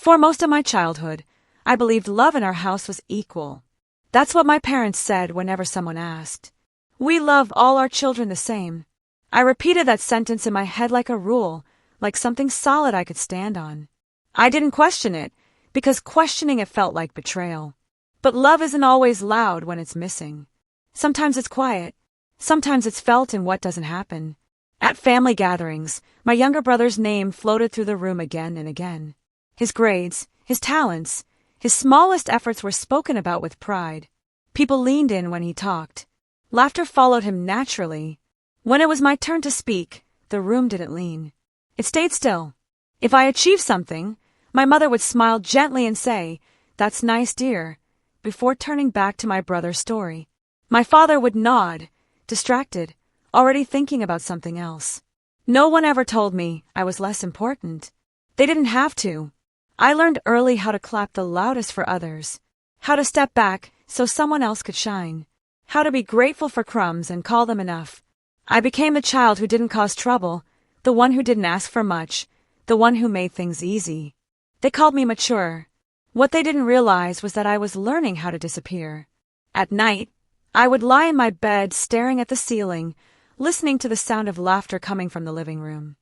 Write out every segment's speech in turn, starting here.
For most of my childhood, I believed love in our house was equal. That's what my parents said whenever someone asked. We love all our children the same. I repeated that sentence in my head like a rule, like something solid I could stand on. I didn't question it, because questioning it felt like betrayal. But love isn't always loud when it's missing. Sometimes it's quiet. Sometimes it's felt in what doesn't happen. At family gatherings, my younger brother's name floated through the room again and again. His grades, his talents, his smallest efforts were spoken about with pride. People leaned in when he talked. Laughter followed him naturally. When it was my turn to speak, the room didn't lean. It stayed still. If I achieved something, my mother would smile gently and say, "That's nice, dear," before turning back to my brother's story. My father would nod, distracted, already thinking about something else. No one ever told me I was less important. They didn't have to. I learned early how to clap the loudest for others, how to step back so someone else could shine, how to be grateful for crumbs and call them enough. I became the child who didn't cause trouble, the one who didn't ask for much, the one who made things easy. They called me mature. What they didn't realize was that I was learning how to disappear. At night, I would lie in my bed staring at the ceiling, listening to the sound of laughter coming from the living room.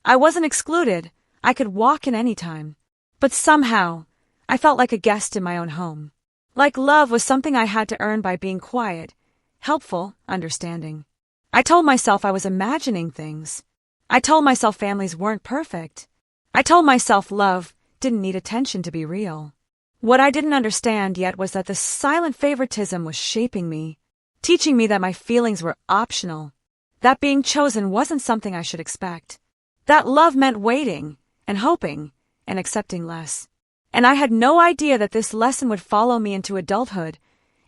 I wasn't excluded. I could walk in any time. But somehow, I felt like a guest in my own home. Like love was something I had to earn by being quiet, helpful, understanding. I told myself I was imagining things. I told myself families weren't perfect. I told myself love didn't need attention to be real. What I didn't understand yet was that the silent favoritism was shaping me, teaching me that my feelings were optional, that being chosen wasn't something I should expect, that love meant waiting and hoping and accepting less. And I had no idea that this lesson would follow me into adulthood,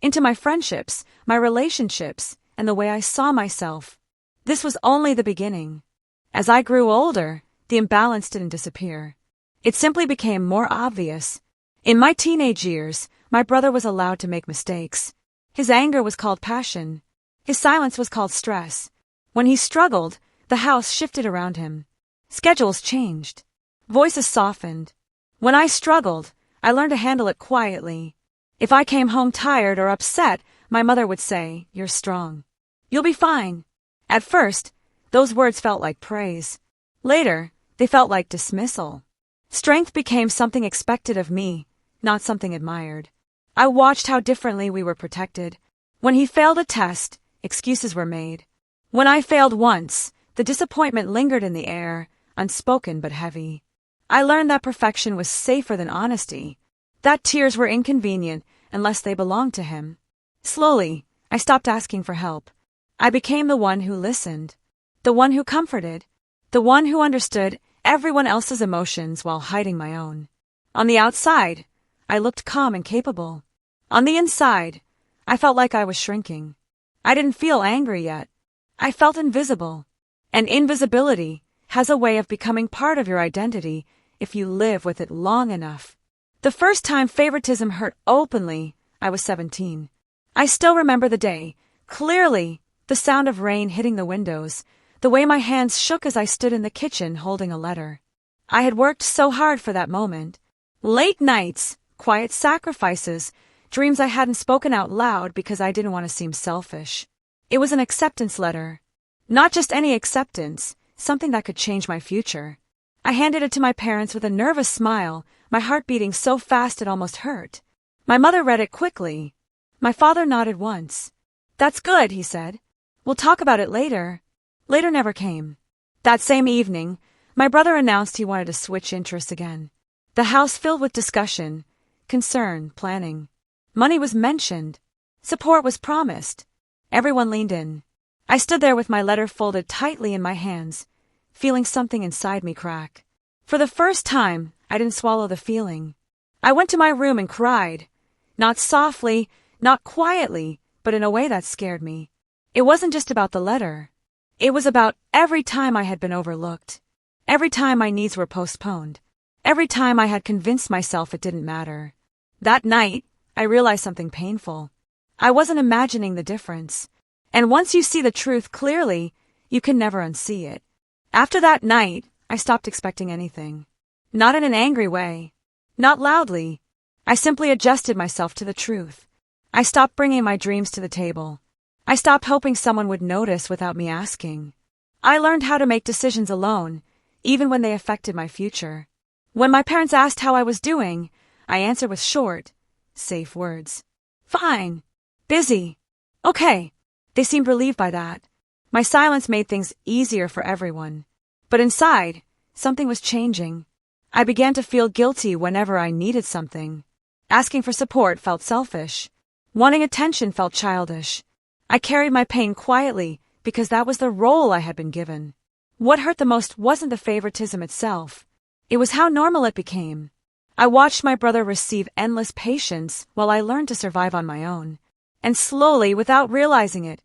into my friendships, my relationships, and the way I saw myself. This was only the beginning. As I grew older, the imbalance didn't disappear. It simply became more obvious. In my teenage years, my brother was allowed to make mistakes. His anger was called passion. His silence was called stress. When he struggled, the house shifted around him. Schedules changed. Voices softened. When I struggled, I learned to handle it quietly. If I came home tired or upset, my mother would say, "You're strong. You'll be fine." At first, those words felt like praise. Later, they felt like dismissal. Strength became something expected of me, not something admired. I watched how differently we were protected. When he failed a test, excuses were made. When I failed once, the disappointment lingered in the air, unspoken but heavy. I learned that perfection was safer than honesty, that tears were inconvenient unless they belonged to him. Slowly, I stopped asking for help. I became the one who listened, the one who comforted, the one who understood everyone else's emotions while hiding my own. On the outside, I looked calm and capable. On the inside, I felt like I was shrinking. I didn't feel angry yet. I felt invisible. And invisibility has a way of becoming part of your identity if you live with it long enough. The first time favoritism hurt openly, I was 17. I still remember the day, clearly, the sound of rain hitting the windows, the way my hands shook as I stood in the kitchen holding a letter. I had worked so hard for that moment. Late nights, quiet sacrifices, dreams I hadn't spoken out loud because I didn't want to seem selfish. It was an acceptance letter. Not just any acceptance, something that could change my future. I handed it to my parents with a nervous smile, my heart beating so fast it almost hurt. My mother read it quickly. My father nodded once. "That's good," he said. "We'll talk about it later." Later never came. That same evening, my brother announced he wanted to switch interests again. The house filled with discussion, concern, planning. Money was mentioned. Support was promised. Everyone leaned in. I stood there with my letter folded tightly in my hands, feeling something inside me crack. For the first time, I didn't swallow the feeling. I went to my room and cried. Not softly, not quietly, but in a way that scared me. It wasn't just about the letter. It was about every time I had been overlooked. Every time my needs were postponed. Every time I had convinced myself it didn't matter. That night, I realized something painful. I wasn't imagining the difference. And once you see the truth clearly, you can never unsee it. After that night, I stopped expecting anything. Not in an angry way. Not loudly. I simply adjusted myself to the truth. I stopped bringing my dreams to the table. I stopped hoping someone would notice without me asking. I learned how to make decisions alone, even when they affected my future. When my parents asked how I was doing, I answered with short, safe words. Fine. Busy. Okay. They seemed relieved by that. My silence made things easier for everyone. But inside, something was changing. I began to feel guilty whenever I needed something. Asking for support felt selfish. Wanting attention felt childish. I carried my pain quietly because that was the role I had been given. What hurt the most wasn't the favoritism itself. It was how normal it became. I watched my brother receive endless patience while I learned to survive on my own. And slowly, without realizing it,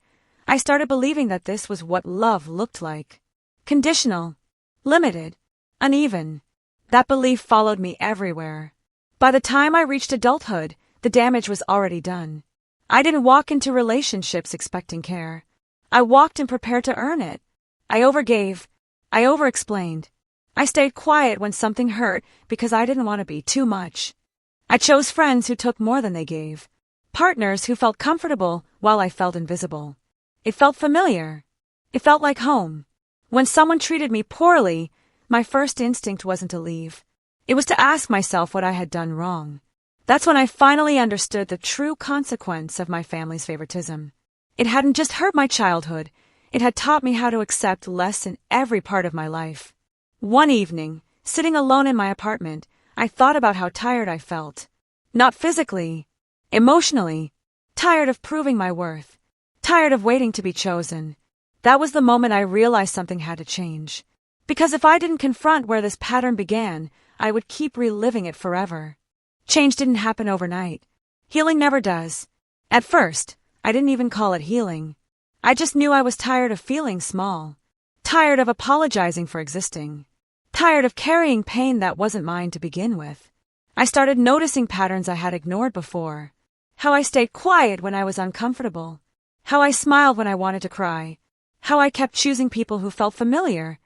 I started believing that this was what love looked like. Conditional, limited, uneven. That belief followed me everywhere. By the time I reached adulthood, the damage was already done. I didn't walk into relationships expecting care. I walked in prepared to earn it. I overgave. I overexplained. I stayed quiet when something hurt because I didn't want to be too much. I chose friends who took more than they gave. Partners who felt comfortable while I felt invisible. It felt familiar. It felt like home. When someone treated me poorly, my first instinct wasn't to leave. It was to ask myself what I had done wrong. That's when I finally understood the true consequence of my family's favoritism. It hadn't just hurt my childhood. It had taught me how to accept less in every part of my life. One evening, sitting alone in my apartment, I thought about how tired I felt. Not physically, emotionally. Tired of proving my worth. Tired of waiting to be chosen. That was the moment I realized something had to change. Because if I didn't confront where this pattern began, I would keep reliving it forever. Change didn't happen overnight. Healing never does. At first, I didn't even call it healing. I just knew I was tired of feeling small. Tired of apologizing for existing. Tired of carrying pain that wasn't mine to begin with. I started noticing patterns I had ignored before. How I stayed quiet when I was uncomfortable. How I smiled when I wanted to cry. How I kept choosing people who felt familiar,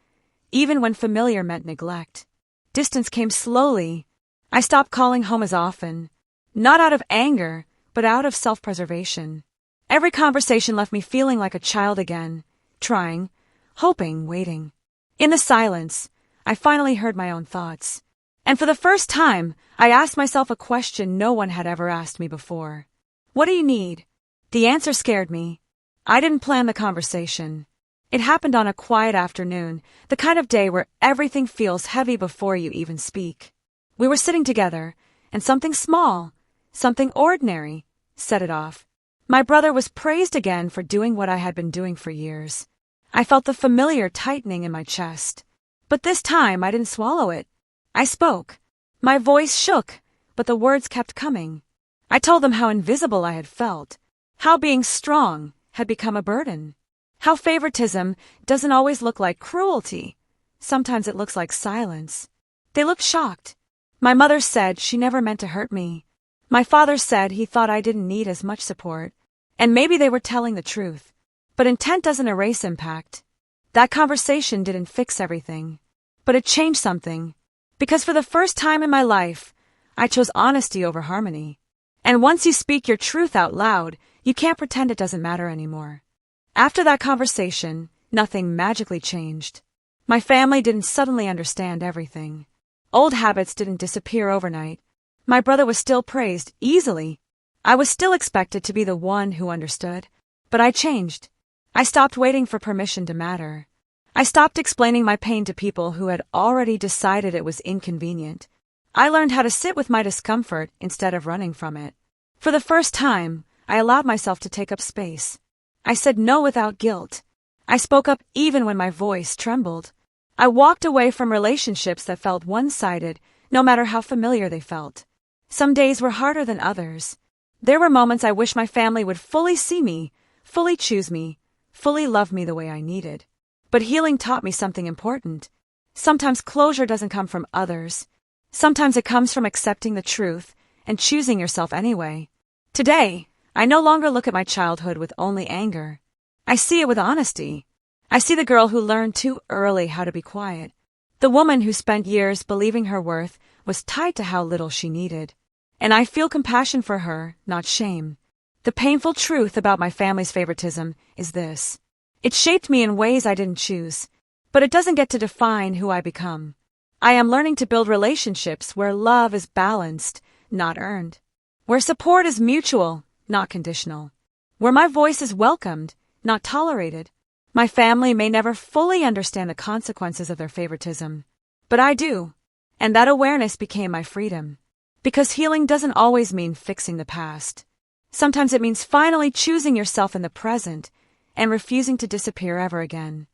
even when familiar meant neglect. Distance came slowly. I stopped calling home as often. Not out of anger, but out of self-preservation. Every conversation left me feeling like a child again, trying, hoping, waiting. In the silence, I finally heard my own thoughts. And for the first time, I asked myself a question no one had ever asked me before. What do you need? The answer scared me. I didn't plan the conversation. It happened on a quiet afternoon, the kind of day where everything feels heavy before you even speak. We were sitting together, and something small, something ordinary, set it off. My brother was praised again for doing what I had been doing for years. I felt the familiar tightening in my chest. But this time I didn't swallow it. I spoke. My voice shook, but the words kept coming. I told them how invisible I had felt, how being strong had become a burden, how favoritism doesn't always look like cruelty. Sometimes it looks like silence. They looked shocked. My mother said she never meant to hurt me. My father said he thought I didn't need as much support. And maybe they were telling the truth. But intent doesn't erase impact. That conversation didn't fix everything. But it changed something. Because for the first time in my life, I chose honesty over harmony. And once you speak your truth out loud, you can't pretend it doesn't matter anymore. After that conversation, nothing magically changed. My family didn't suddenly understand everything. Old habits didn't disappear overnight. My brother was still praised easily. I was still expected to be the one who understood. But I changed. I stopped waiting for permission to matter. I stopped explaining my pain to people who had already decided it was inconvenient. I learned how to sit with my discomfort instead of running from it. For the first time, I allowed myself to take up space. I said no without guilt. I spoke up even when my voice trembled. I walked away from relationships that felt one-sided, no matter how familiar they felt. Some days were harder than others. There were moments I wish my family would fully see me, fully choose me, fully love me the way I needed. But healing taught me something important. Sometimes closure doesn't come from others. Sometimes it comes from accepting the truth and choosing yourself anyway. Today, I no longer look at my childhood with only anger. I see it with honesty. I see the girl who learned too early how to be quiet. The woman who spent years believing her worth was tied to how little she needed. And I feel compassion for her, not shame. The painful truth about my family's favoritism is this. It shaped me in ways I didn't choose, but it doesn't get to define who I become. I am learning to build relationships where love is balanced, not earned. Where support is mutual, not conditional. Where my voice is welcomed, not tolerated. My family may never fully understand the consequences of their favoritism, but I do, and that awareness became my freedom. Because healing doesn't always mean fixing the past. Sometimes it means finally choosing yourself in the present and refusing to disappear ever again.